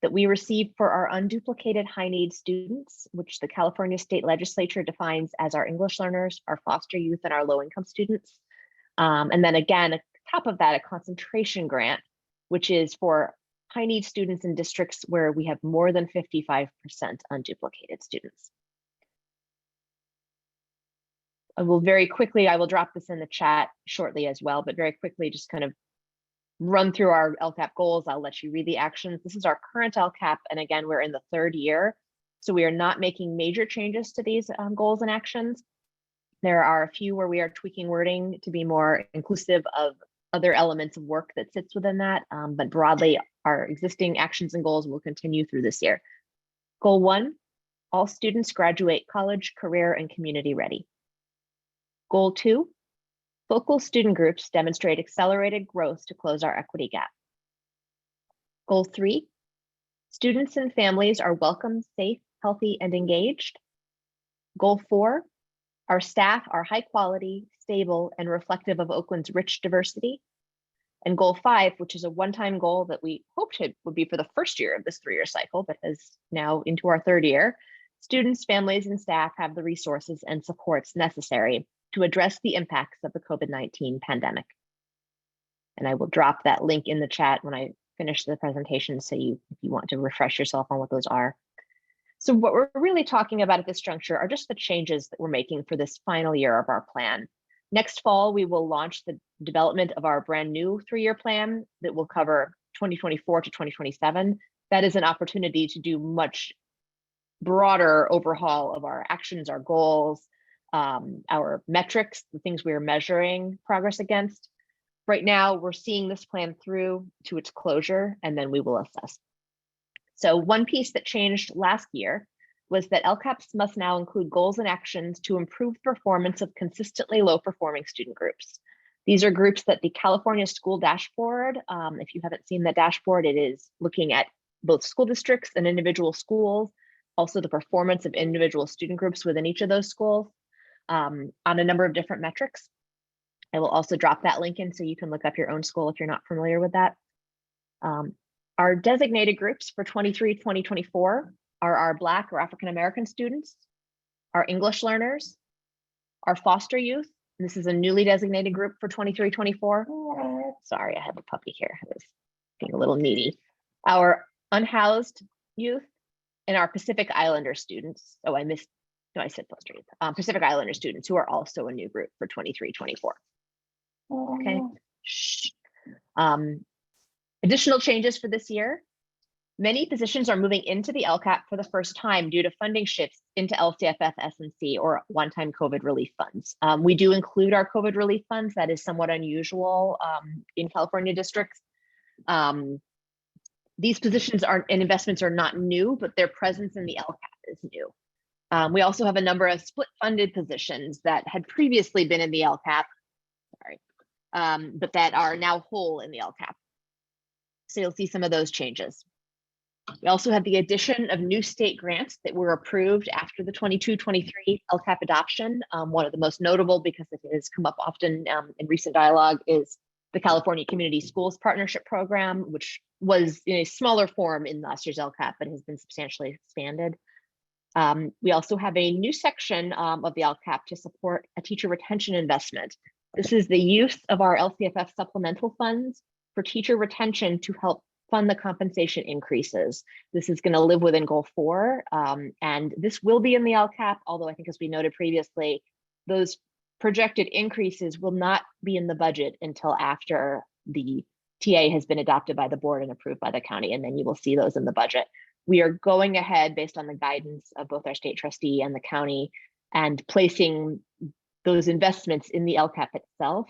that we receive for our unduplicated high need students, which the California State Legislature defines as our English learners, our foster youth, and our low income students. And then again, on top of that, a concentration grant, which is for high need students in districts where we have more than 55% unduplicated students. I will drop this in the chat shortly as well, but very quickly, just kind of run through our LCAP goals. I'll let you read the actions. This is our current LCAP, and again, we're in the 3rd year, so we are not making major changes to these goals and actions. There are a few where we are tweaking wording to be more inclusive of other elements of work that sits within that, but broadly, our existing actions and goals will continue through this year. Goal 1, all students graduate college, career, and community ready. Goal 2, focal student groups demonstrate accelerated growth to close our equity gap. Goal 3, students and families are welcome, safe, healthy, and engaged. Goal 4, our staff are high quality, stable, and reflective of Oakland's rich diversity. And goal 5, which is a one-time goal that we hoped would be for the first year of this 3-year cycle, but is now into our 3rd year, students, families, and staff have the resources and supports necessary to address the impacts of the COVID-19 pandemic. And I will drop that link in the chat when I finish the presentation, so if you want to refresh yourself on what those are. So what we're really talking about at this juncture are just the changes that we're making for this final year of our plan. Next fall, we will launch the development of our brand new 3-year plan that will cover 2024 to 2027. That is an opportunity to do much broader overhaul of our actions, our goals, our metrics, the things we are measuring progress against. Right now, we're seeing this plan through to its closure, and then we will assess. So one piece that changed last year was that LCAPs must now include goals and actions to improve performance of consistently low performing student groups. These are groups that the California School Dashboard, if you haven't seen that dashboard, it is looking at both school districts and individual schools, also the performance of individual student groups within each of those schools on a number of different metrics. I will also drop that link in so you can look up your own school if you're not familiar with that. Our designated groups for 2024 are our Black or African American students, our English learners, our foster youth. This is a newly designated group for 23-24. Sorry, I have a puppy here. I was being a little needy. Our unhoused youth and our Pacific Islander students. Oh, I said foster youth. Pacific Islander students who are also a new group for 23-24. Okay. Additional changes for this year. Many positions are moving into the LCAP for the first time due to funding shifts into LCFF, S&C, or one-time COVID relief funds. We do include our COVID relief funds. That is somewhat unusual in California districts. These positions and investments are not new, but their presence in the LCAP is new. We also have a number of split-funded positions that had previously been in the LCAP, but that are now whole in the LCAP. So you'll see some of those changes. We also have the addition of new state grants that were approved after the 22-23 LCAP adoption. One of the most notable, because it has come up often in recent dialogue, is the California Community Schools Partnership Program, which was in a smaller form in last year's LCAP, but has been substantially expanded. We also have a new section of the LCAP to support a teacher retention investment. This is the use of our LCFF supplemental funds for teacher retention to help fund the compensation increases. This is going to live within Goal 4, and this will be in the LCAP, although I think as we noted previously, those projected increases will not be in the budget until after the TA has been adopted by the board and approved by the county, and then you will see those in the budget. We are going ahead based on the guidance of both our state trustee and the county and placing those investments in the LCAP itself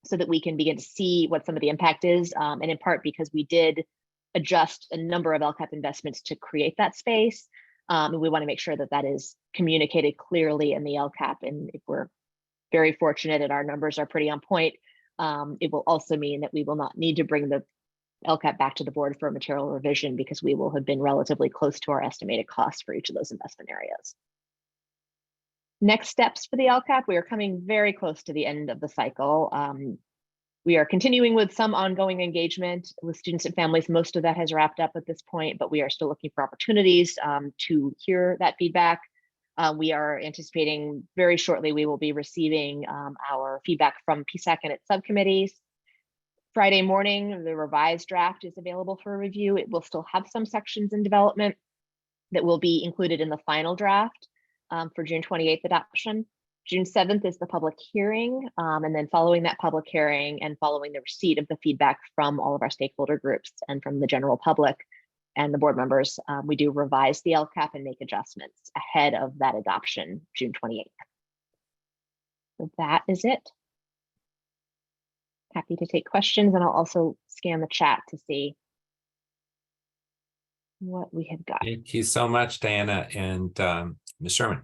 so that we can begin to see what some of the impact is, and in part because we did adjust a number of LCAP investments to create that space. And we want to make sure that that is communicated clearly in the LCAP. And if we're very fortunate and our numbers are pretty on point, it will also mean that we will not need to bring the LCAP back to the board for a material revision because we will have been relatively close to our estimated costs for each of those investment areas. Next steps for the LCAP, we are coming very close to the end of the cycle. We are continuing with some ongoing engagement with students and families. Most of that has wrapped up at this point, but we are still looking for opportunities to hear that feedback. We are anticipating very shortly we will be receiving our feedback from PSAC and its subcommittees. Friday morning, the revised draft is available for review. It will still have some sections in development that will be included in the final draft for June 28th adoption. June 7th is the public hearing, and then following that public hearing and following the receipt of the feedback from all of our stakeholder groups and from the general public and the board members, we do revise the LCAP and make adjustments ahead of that adoption, June 28th. So that is it. Happy to take questions, and I'll also scan the chat to see what we have got. Thank you so much, Diana and Ms. Sherman.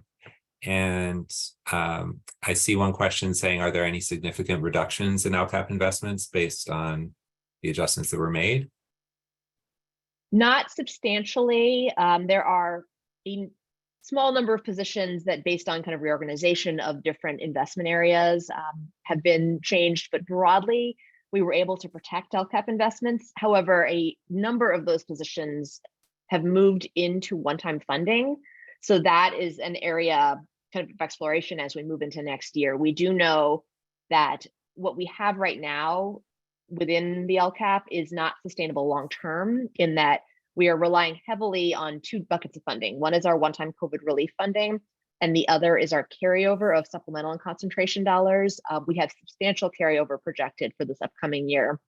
And I see one question saying, are there any significant reductions in LCAP investments based on the adjustments that were made? Not substantially. There are a small number of positions that, based on kind of reorganization of different investment areas, have been changed, but broadly, we were able to protect LCAP investments. However, a number of those positions have moved into one-time funding. So that is an area kind of exploration as we move into next year. We do know that what we have right now within the LCAP is not sustainable long-term, in that we are relying heavily on two buckets of funding. One is our one-time COVID relief funding, and the other is our carryover of supplemental and concentration dollars. We have substantial carryover projected for this upcoming year.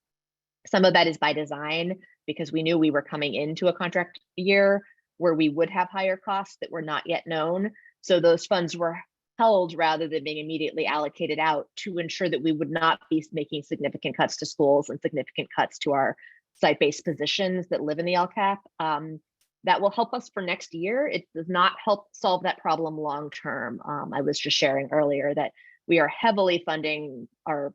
Some of that is by design, because we knew we were coming into a contract year where we would have higher costs that were not yet known. So those funds were held rather than being immediately allocated out to ensure that we would not be making significant cuts to schools and significant cuts to our site-based positions that live in the LCAP. That will help us for next year. It does not help solve that problem long-term. I was just sharing earlier that we are heavily funding our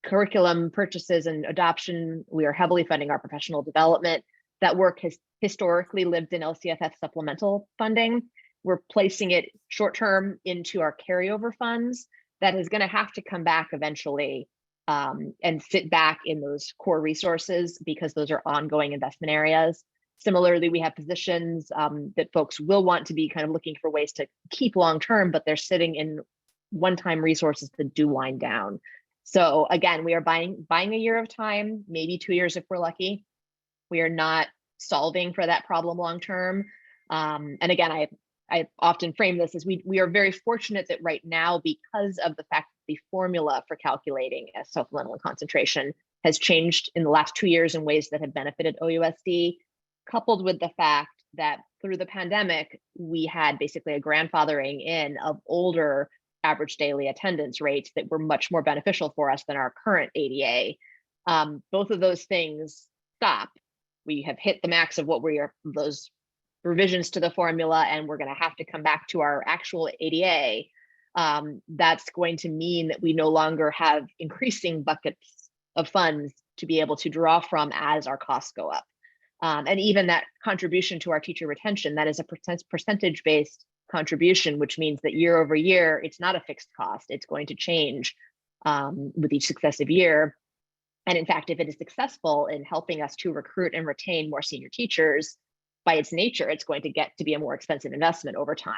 curriculum purchases and adoption. We are heavily funding our professional development. That work has historically lived in LCFF supplemental funding. We're placing it short-term into our carryover funds. That is going to have to come back eventually and sit back in those core resources, because those are ongoing investment areas. Similarly, we have positions that folks will want to be kind of looking for ways to keep long-term, but they're sitting in one-time resources that do wind down. So again, we are buying a year of time, maybe 2 years if we're lucky. We are not solving for that problem long-term. And again, I often frame this as we are very fortunate that right now, because of the fact that the formula for calculating a supplemental and concentration has changed in the last 2 years in ways that have benefited OUSD, coupled with the fact that through the pandemic, we had basically a grandfathering in of older average daily attendance rates that were much more beneficial for us than our current ADA. Both of those things stop. We have hit the max of what we are, those revisions to the formula, and we're going to have to come back to our actual ADA. That's going to mean that we no longer have increasing buckets of funds to be able to draw from as our costs go up. And even that contribution to our teacher retention, that is a percentage-based contribution, which means that year over year, it's not a fixed cost. It's going to change with each successive year. And in fact, if it is successful in helping us to recruit and retain more senior teachers, by its nature, it's going to get to be a more expensive investment over time.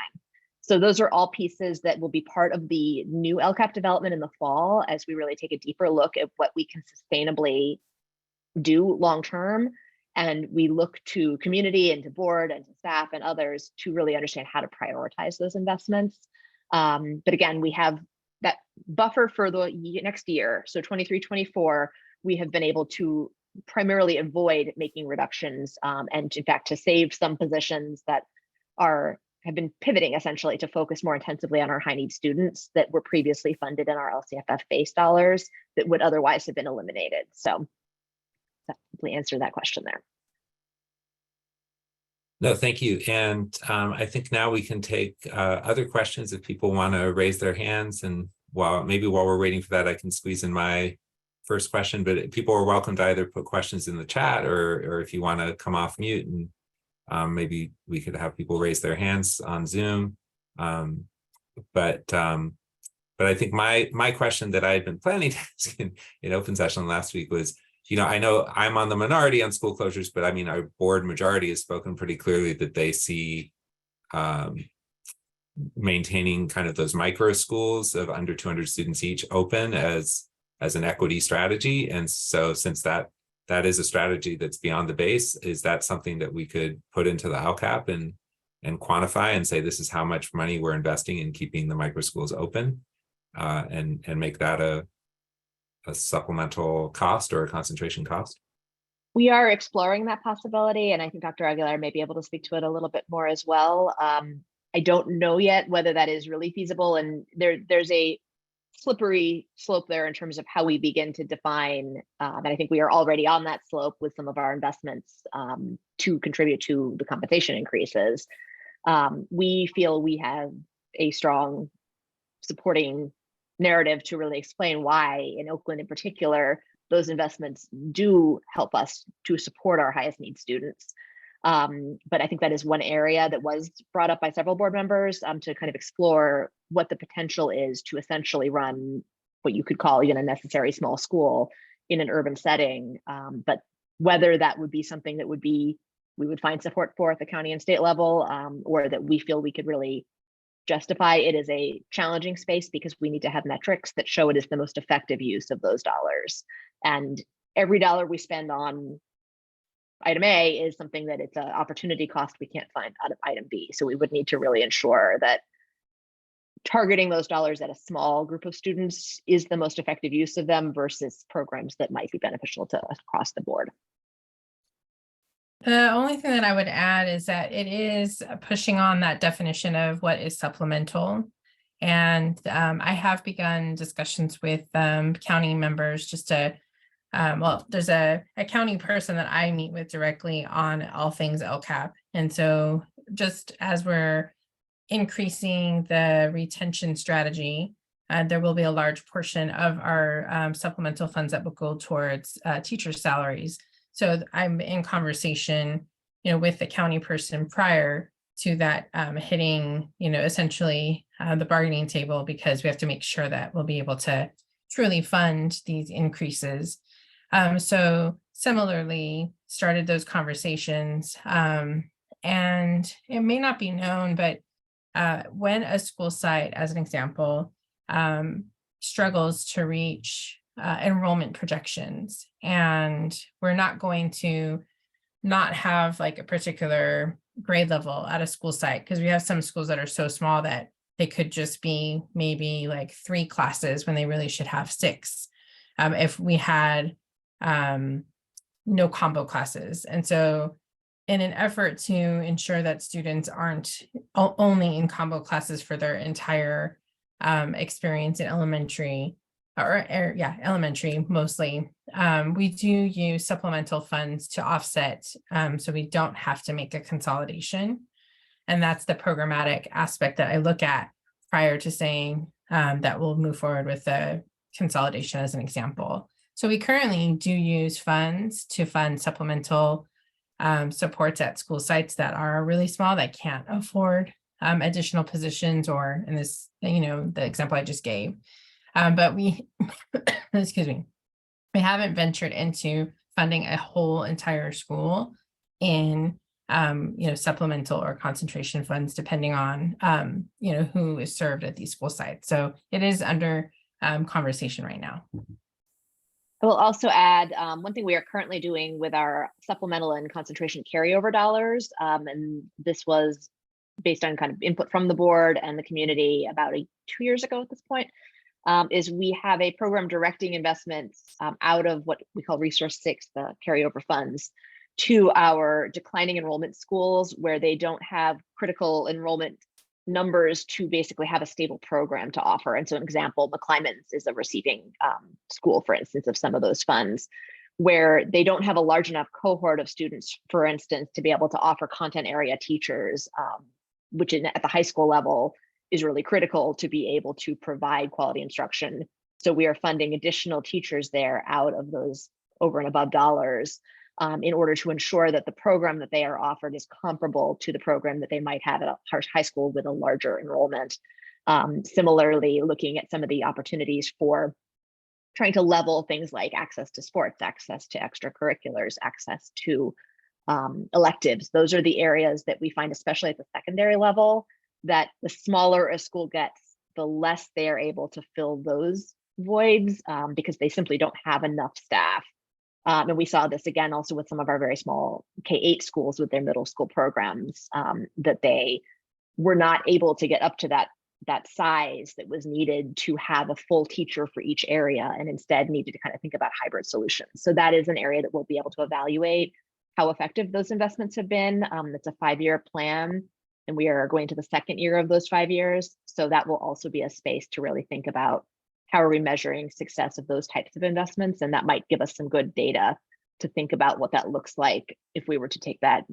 So those are all pieces that will be part of the new LCAP development in the fall, as we really take a deeper look at what we can sustainably do long-term. And we look to community and to board and to staff and others to really understand how to prioritize those investments. But again, we have that buffer for the next year. So 23-24, we have been able to primarily avoid making reductions and in fact to save some positions that have been pivoting essentially to focus more intensively on our high need students that were previously funded in our LCFF base dollars that would otherwise have been eliminated. So that hopefully answer that question there. No, thank you. And I think now we can take other questions if people want to raise their hands. And maybe while we're waiting for that, I can squeeze in my first question, but people are welcome to either put questions in the chat or if you want to come off mute, and maybe we could have people raise their hands on Zoom. But I think my question that I had been planning to ask in open session last week was, I know I'm on the minority on school closures, but I mean, our board majority has spoken pretty clearly that they see maintaining kind of those micro schools of under 200 students each open as an equity strategy. And so since that is a strategy that's beyond the base, is that something that we could put into the LCAP and quantify and say, this is how much money we're investing in keeping the micro schools open and make that a supplemental cost or a concentration cost? We are exploring that possibility, and I think Dr. Aguilera may be able to speak to it a little bit more as well. I don't know yet whether that is really feasible, and there's a slippery slope there in terms of how we begin to define, and I think we are already on that slope with some of our investments to contribute to the compensation increases. We feel we have a strong supporting narrative to really explain why in Oakland in particular, those investments do help us to support our highest need students. But I think that is one area that was brought up by several board members to kind of explore what the potential is to essentially run what you could call even a necessary small school in an urban setting. But whether that would be something that we would find support for at the county and state level, or that we feel we could really justify, it is a challenging space because we need to have metrics that show it is the most effective use of those dollars. And every dollar we spend on item A is something that it's an opportunity cost we can't find out of item B. So we would need to really ensure that targeting those dollars at a small group of students is the most effective use of them versus programs that might be beneficial to us across the board. The only thing that I would add is that it is pushing on that definition of what is supplemental. And I have begun discussions with county members just to, well, there's a county person that I meet with directly on all things LCAP. And so just as we're increasing the retention strategy, there will be a large portion of our supplemental funds that will go towards teacher salaries. So I'm in conversation, with the county person prior to that hitting, essentially the bargaining table, because we have to make sure that we'll be able to truly fund these increases. So similarly, started those conversations, and it may not be known, but when a school site, as an example, struggles to reach enrollment projections, and we're not going to not have like a particular grade level at a school site, because we have some schools that are so small that they could just be maybe like 3 classes when they really should have 6 if we had no combo classes. And so in an effort to ensure that students aren't only in combo classes for their entire experience in elementary, elementary mostly, we do use supplemental funds to offset, so we don't have to make a consolidation. And that's the programmatic aspect that I look at prior to saying that we'll move forward with the consolidation as an example. So we currently do use funds to fund supplemental supports at school sites that are really small, that can't afford additional positions, or in this, the example I just gave. But we, excuse me, we haven't ventured into funding a whole entire school in, supplemental or concentration funds, depending on, who is served at these school sites. So it is under conversation right now. I will also add one thing we are currently doing with our supplemental and concentration carryover dollars, and this was based on kind of input from the board and the community about 2 years ago at this point, is we have a program directing investments out of what we call Resource 6, the carryover funds, to our declining enrollment schools where they don't have critical enrollment numbers to basically have a stable program to offer. And so an example, McClymonds is a receiving school, for instance, of some of those funds, where they don't have a large enough cohort of students, for instance, to be able to offer content area teachers, which at the high school level is really critical to be able to provide quality instruction. So we are funding additional teachers there out of those over and above dollars in order to ensure that the program that they are offered is comparable to the program that they might have at a high school with a larger enrollment. Similarly, looking at some of the opportunities for trying to level things like access to sports, access to extracurriculars, access to electives. Those are the areas that we find, especially at the secondary level, that the smaller a school gets, the less they are able to fill those voids because they simply don't have enough staff. And we saw this again also with some of our very small K-8 schools with their middle school programs, that they were not able to get up to that size that was needed to have a full teacher for each area, and instead needed to kind of think about hybrid solutions. So that is an area that we'll be able to evaluate how effective those investments have been. It's a 5-year plan, and we are going to the 2nd year of those 5 years. So that will also be a space to really think about how are we measuring success of those types of investments, and that might give us some good data to think about what that looks like if we were to take that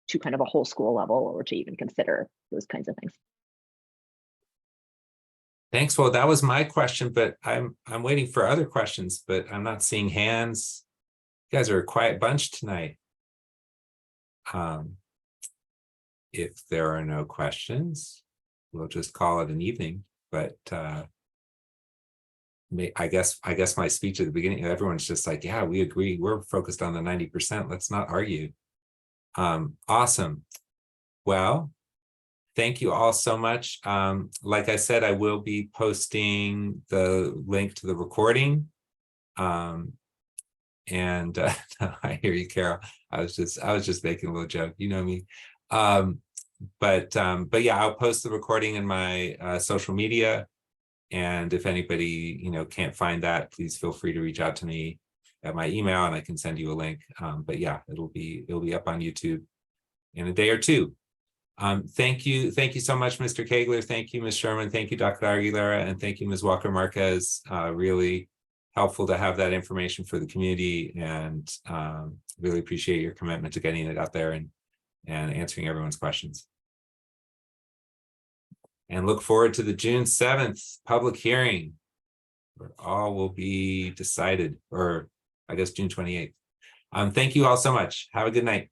to kind of a whole school level, or to even consider those kinds of things. Thanks. Well, that was my question, but I'm waiting for other questions, but I'm not seeing hands. You guys are a quiet bunch tonight. If there are no questions, we'll just call it an evening. But I guess my speech at the beginning, everyone's just like, yeah, we agree. We're focused on the 90%. Let's not argue. Awesome. Well, thank you all so much. Like I said, I will be posting the link to the recording. And I hear you, Carol. I was just making a little joke. You know me. But yeah, I'll post the recording in my social media. And if anybody, can't find that, please feel free to reach out to me at my email and I can send you a link. But yeah, it'll be up on YouTube in a day or two. Thank you so much, Mr. Kaigler. Thank you, Ms. Sherman. Thank you, Dr. Aguilera, and thank you, Ms. Walker Marquez. Really helpful to have that information for the community, and really appreciate your commitment to getting it out there and answering everyone's questions. And look forward to the June 7th public hearing, where all will be decided, or I guess June 28th. Thank you all so much. Have a good night.